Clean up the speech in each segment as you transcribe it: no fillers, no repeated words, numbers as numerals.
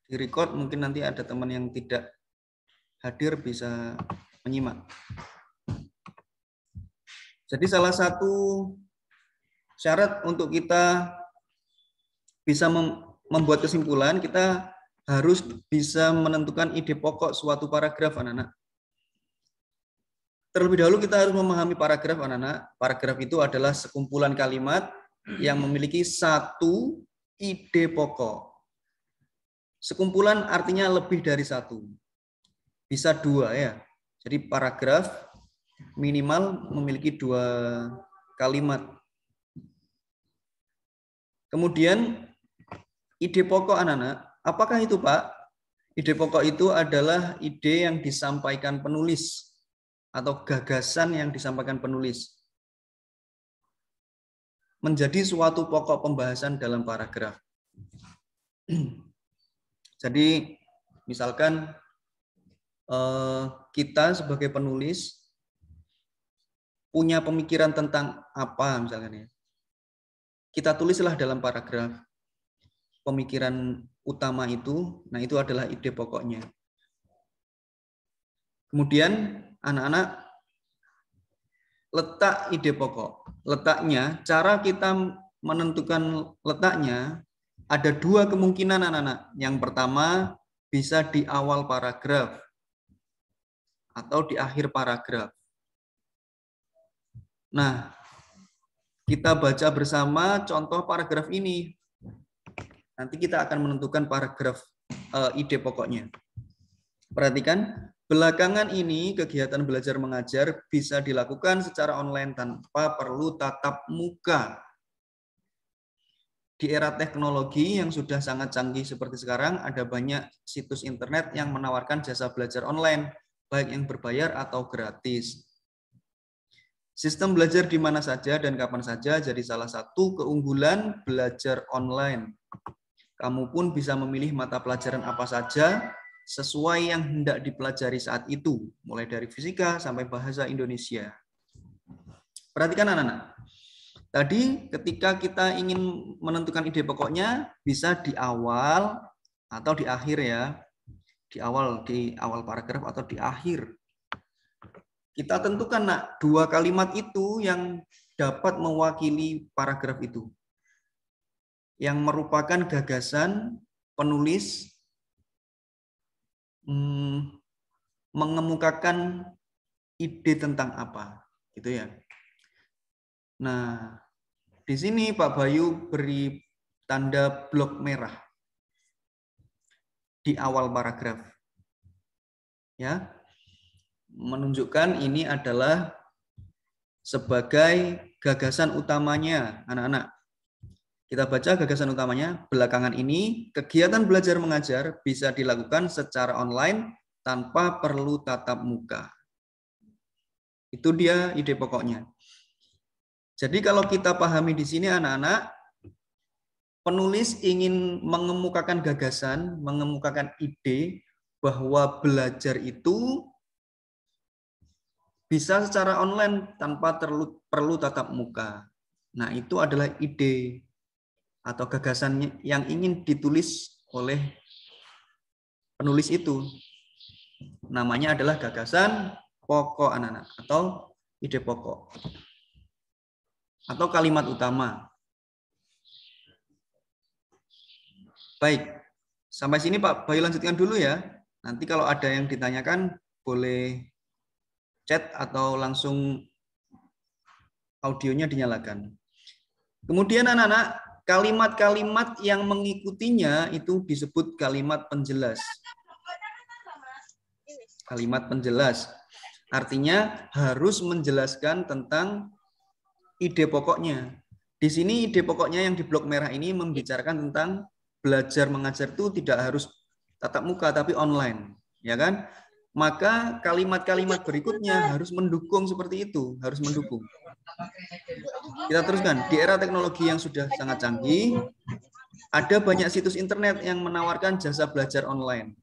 di record, mungkin nanti ada teman yang tidak hadir bisa menyimak. Jadi salah satu syarat untuk kita bisa membuat kesimpulan, kita harus bisa menentukan ide pokok suatu paragraf, anak-anak. Terlebih dahulu kita harus memahami paragraf, anak-anak. Paragraf itu adalah sekumpulan kalimat yang memiliki satu ide pokok. Sekumpulan artinya lebih dari satu. Bisa dua ya. Jadi paragraf minimal memiliki dua kalimat. Kemudian ide pokok, anak-anak. Apakah itu, Pak? Ide pokok itu adalah ide yang disampaikan penulis atau gagasan yang disampaikan penulis menjadi suatu pokok pembahasan dalam paragraf. Jadi misalkan kita sebagai penulis punya pemikiran tentang apa misalkan ya. Kita tulislah dalam paragraf pemikiran utama itu, nah itu adalah ide pokoknya. Kemudian anak-anak, letak ide pokok. Letaknya, cara kita menentukan letaknya ada dua kemungkinan, anak-anak. Yang pertama bisa di awal paragraf atau di akhir paragraf. Nah, kita baca bersama contoh paragraf ini. Nanti kita akan menentukan paragraf ide pokoknya. Perhatikan, belakangan ini kegiatan belajar mengajar bisa dilakukan secara online tanpa perlu tatap muka. Di era teknologi yang sudah sangat canggih seperti sekarang, ada banyak situs internet yang menawarkan jasa belajar online, baik yang berbayar atau gratis. Sistem belajar di mana saja dan kapan saja jadi salah satu keunggulan belajar online. Kamu pun bisa memilih mata pelajaran apa saja sesuai yang hendak dipelajari saat itu, mulai dari fisika sampai bahasa Indonesia. Perhatikan anak-anak. Tadi ketika kita ingin menentukan ide pokoknya bisa di awal atau di akhir ya. Di awal paragraf atau di akhir. Kita tentukan nak dua kalimat itu yang dapat mewakili paragraf itu. Yang merupakan gagasan penulis mengemukakan ide tentang apa, gitu ya. Nah, di sini Pak Bayu beri tanda blok merah di awal paragraf. Ya. Menunjukkan ini adalah sebagai gagasan utamanya, anak-anak. Kita baca gagasan utamanya, belakangan ini kegiatan belajar mengajar bisa dilakukan secara online tanpa perlu tatap muka. Itu dia ide pokoknya. Jadi kalau kita pahami di sini anak-anak, penulis ingin mengemukakan gagasan, mengemukakan ide bahwa belajar itu bisa secara online tanpa perlu tatap muka. Nah, itu adalah ide atau gagasan yang ingin ditulis oleh penulis itu. Namanya adalah gagasan pokok anak-anak atau ide pokok atau kalimat utama. Baik, sampai sini Pak Bayu lanjutkan dulu ya. Nanti kalau ada yang ditanyakan boleh chat atau langsung audionya dinyalakan. Kemudian anak-anak, kalimat-kalimat yang mengikutinya itu disebut kalimat penjelas. Kalimat penjelas artinya harus menjelaskan tentang ide pokoknya. Di sini ide pokoknya yang di blok merah ini membicarakan tentang belajar mengajar itu tidak harus tatap muka tapi online, ya kan? Maka kalimat-kalimat berikutnya harus mendukung seperti itu, harus mendukung. Kita teruskan, di era teknologi yang sudah sangat canggih, ada banyak situs internet yang menawarkan jasa belajar online.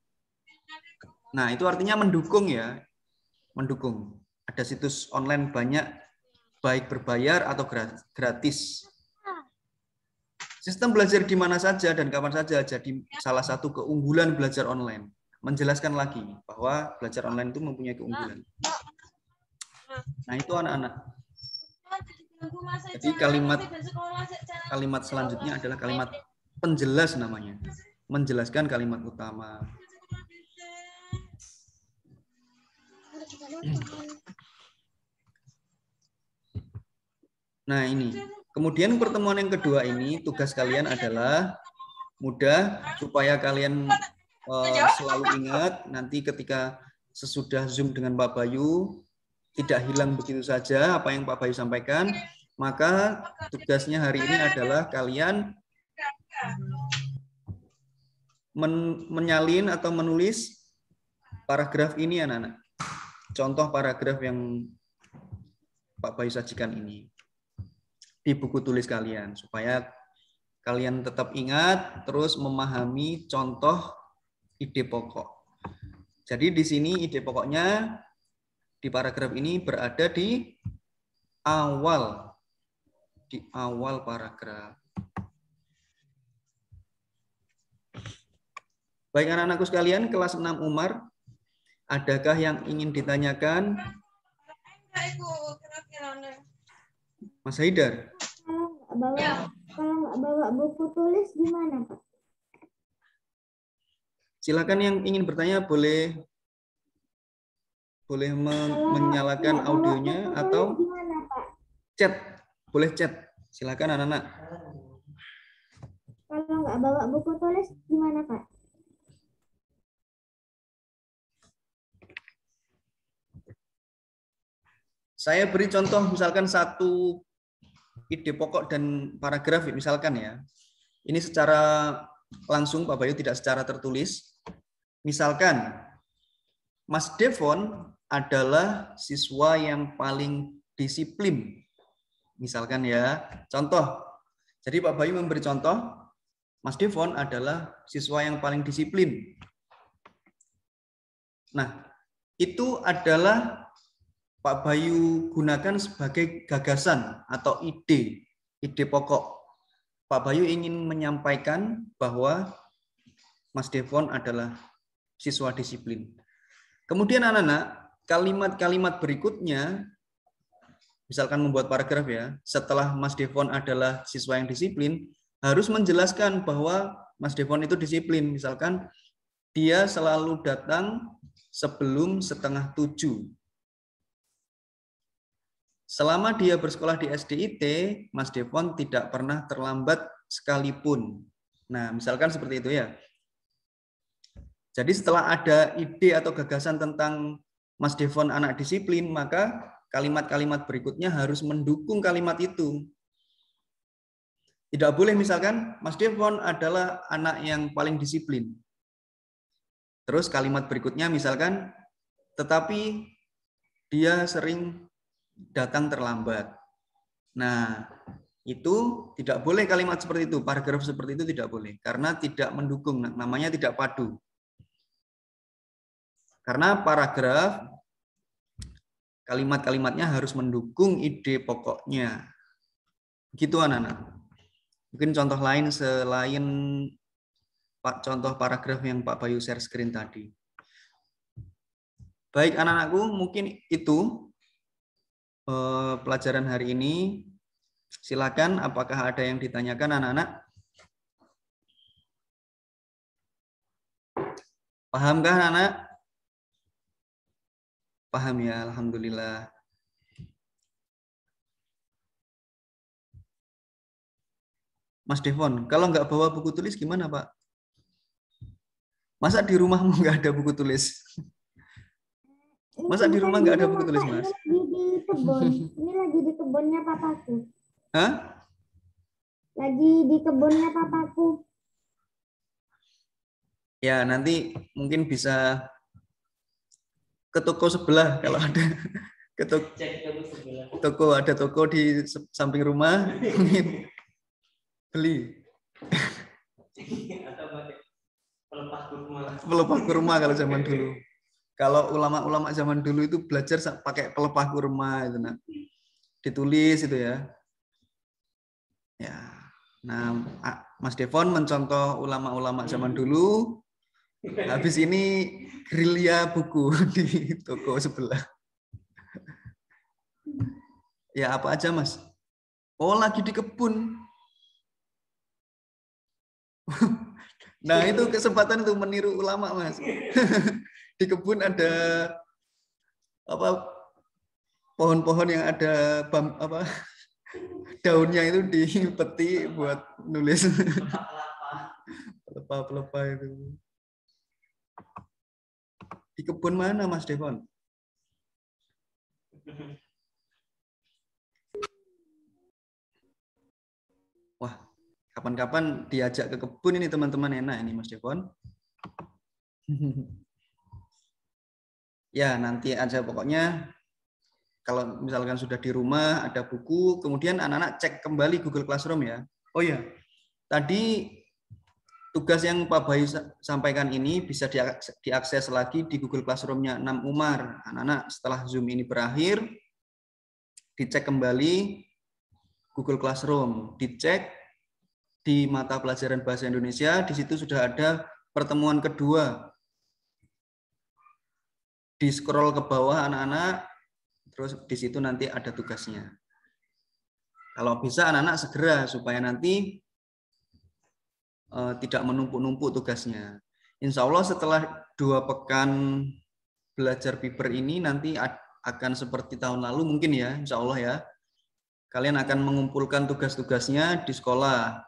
Nah, itu artinya mendukung ya, mendukung. Ada situs online banyak, baik berbayar atau gratis. Sistem belajar di mana saja dan kapan saja jadi salah satu keunggulan belajar online. Menjelaskan lagi bahwa belajar online itu mempunyai keunggulan. Nah, itu anak-anak. Jadi kalimat selanjutnya adalah kalimat penjelas namanya. Menjelaskan kalimat utama. Nah, ini. Kemudian pertemuan yang kedua ini, tugas kalian adalah mudah supaya kalian selalu ingat nanti ketika sesudah Zoom dengan Pak Bayu, tidak hilang begitu saja apa yang Pak Bayu sampaikan. Maka tugasnya hari ini adalah kalian menyalin atau menulis paragraf ini, anak-anak. Contoh paragraf yang Pak Bayu sajikan ini di buku tulis kalian, supaya kalian tetap ingat, terus memahami contoh ide pokok. Jadi di sini ide pokoknya di paragraf ini berada di awal paragraf. Baik anak-anakku sekalian, kelas 6 Umar, adakah yang ingin ditanyakan? Mas Haidar. Kalau nggak bawa buku tulis gimana, Pak? Silakan yang ingin bertanya boleh menyalakan audionya atau gimana, Pak? chat. Boleh chat. Silakan anak-anak. Kalau nggak bawa buku tulis gimana, Pak? Saya beri contoh misalkan satu ide pokok dan paragraf misalkan ya. Ini secara langsung Pak Bayu, tidak secara tertulis. Misalkan Mas Devon adalah siswa yang paling disiplin. Misalkan ya, contoh. Jadi Pak Bayu memberi contoh, Mas Devon adalah siswa yang paling disiplin. Nah, itu adalah Pak Bayu gunakan sebagai gagasan atau ide pokok. Pak Bayu ingin menyampaikan bahwa Mas Devon adalah siswa disiplin. Kemudian anak-anak, kalimat-kalimat berikutnya, misalkan membuat paragraf ya, setelah Mas Devon adalah siswa yang disiplin, harus menjelaskan bahwa Mas Devon itu disiplin. Misalkan dia selalu datang sebelum 6:30. Selama dia bersekolah di SDIT, Mas Devon tidak pernah terlambat sekalipun. Nah, misalkan seperti itu ya. Jadi setelah ada ide atau gagasan tentang Mas Devon anak disiplin, maka kalimat-kalimat berikutnya harus mendukung kalimat itu. Tidak boleh misalkan Mas Devon adalah anak yang paling disiplin. Terus kalimat berikutnya misalkan, tetapi dia sering datang terlambat. Nah, itu tidak boleh kalimat seperti itu, paragraf seperti itu tidak boleh, karena tidak mendukung, namanya tidak padu. Karena paragraf, kalimat-kalimatnya harus mendukung ide pokoknya. Gitu anak-anak. Mungkin contoh lain selain contoh paragraf yang Pak Bayu share screen tadi. Baik anak-anakku, mungkin itu pelajaran hari ini. Silakan, apakah ada yang ditanyakan anak-anak? Pahamkah anak? Paham ya, alhamdulillah. Mas Devon, kalau nggak bawa buku tulis gimana Pak? Masa di rumahmu nggak ada buku tulis? Masa di rumah nggak ada buku tulis, Mas? Ini lagi di kebun. Ini lagi di kebunnya papaku. Hah? Lagi di kebunnya papaku. Ya, nanti mungkin bisa ke toko sebelah kalau ada. Ke toko, ada toko di samping rumah. Beli. Pelepah kurma kalau zaman dulu. Kalau ulama-ulama zaman dulu itu belajar pakai pelepah kurma itu, nah. Ditulis itu ya. Ya. Nah, Mas Devon mencontoh ulama-ulama zaman dulu. Habis ini gerilya buku di toko sebelah. Ya apa aja Mas? Oh lagi di kebun. Nah itu kesempatan untuk meniru ulama Mas. Di kebun ada apa pohon-pohon yang ada daunnya itu dipeti buat nulis. Pelepah-pelepah itu. Di kebun mana Mas Devon? Wah, kapan-kapan diajak ke kebun ini teman-teman, enak ini Mas Devon. Ya, nanti aja pokoknya kalau misalkan sudah di rumah ada buku, kemudian anak-anak cek kembali Google Classroom ya. Oh ya, tadi tugas yang Pak Bayu sampaikan ini bisa diakses lagi di Google Classroom-nya 6 Umar. Anak-anak setelah Zoom ini berakhir, dicek kembali Google Classroom, dicek di mata pelajaran Bahasa Indonesia, di situ sudah ada pertemuan kedua. Di scroll ke bawah anak-anak, terus di situ nanti ada tugasnya. Kalau bisa anak-anak segera supaya nanti tidak menumpuk-numpuk tugasnya. Insya Allah setelah 2 pekan belajar paper ini nanti akan seperti tahun lalu mungkin ya, insya Allah ya. Kalian akan mengumpulkan tugas-tugasnya di sekolah.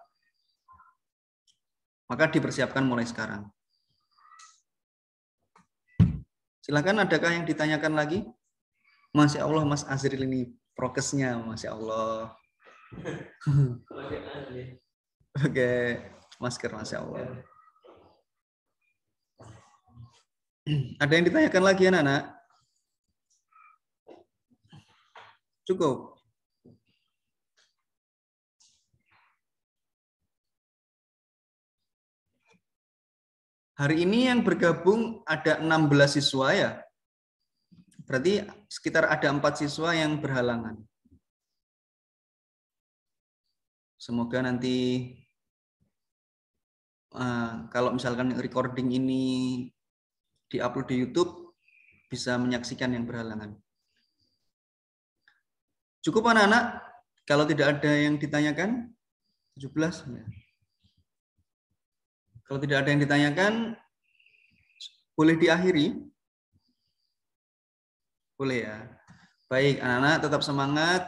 Maka dipersiapkan mulai sekarang. Silakan, adakah yang ditanyakan lagi? Masya Allah Mas Azril ini prokesnya, Masya Allah. Oke, masker Masya Allah. Ada yang ditanyakan lagi anak-anak? Cukup. Hari ini yang bergabung ada 16 siswa ya. Berarti sekitar ada 4 siswa yang berhalangan. Semoga nanti kalau misalkan recording ini diupload di YouTube bisa menyaksikan yang berhalangan. Cukup anak-anak? Kalau tidak ada yang ditanyakan, 17 ya. Kalau tidak ada yang ditanyakan, boleh diakhiri? Boleh ya. Baik, anak-anak tetap semangat,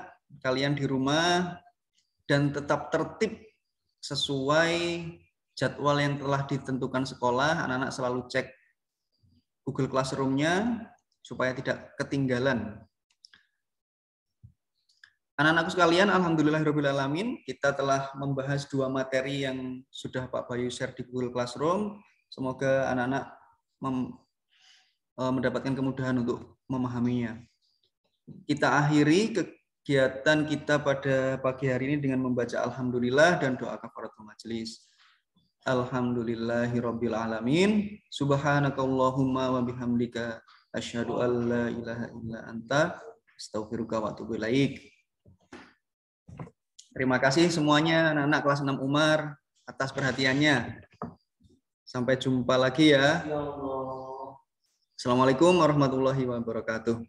kalian di rumah, dan tetap tertib sesuai jadwal yang telah ditentukan sekolah. Anak-anak selalu cek Google Classroom-nya supaya tidak ketinggalan. Anak-anakku sekalian, alhamdulillahirrahmanirrahim, kita telah membahas 2 materi yang sudah Pak Bayu share di Google Classroom. Semoga anak-anak mendapatkan kemudahan untuk memahaminya. Kita akhiri kegiatan kita pada pagi hari ini dengan membaca Alhamdulillah dan doa kafaratul majelis. Alhamdulillahirabbil alamin. Subhanakallahumma wa bihamdika asyhadu an la ilaha illa anta astaghfiruka wa atubu ilaik. Terima kasih semuanya anak-anak kelas 6 Umar atas perhatiannya. Sampai jumpa lagi ya. Assalamualaikum warahmatullahi wabarakatuh.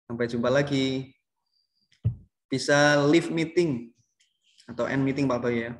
Sampai jumpa lagi. Bisa live meeting atau end meeting Pak Bayu ya.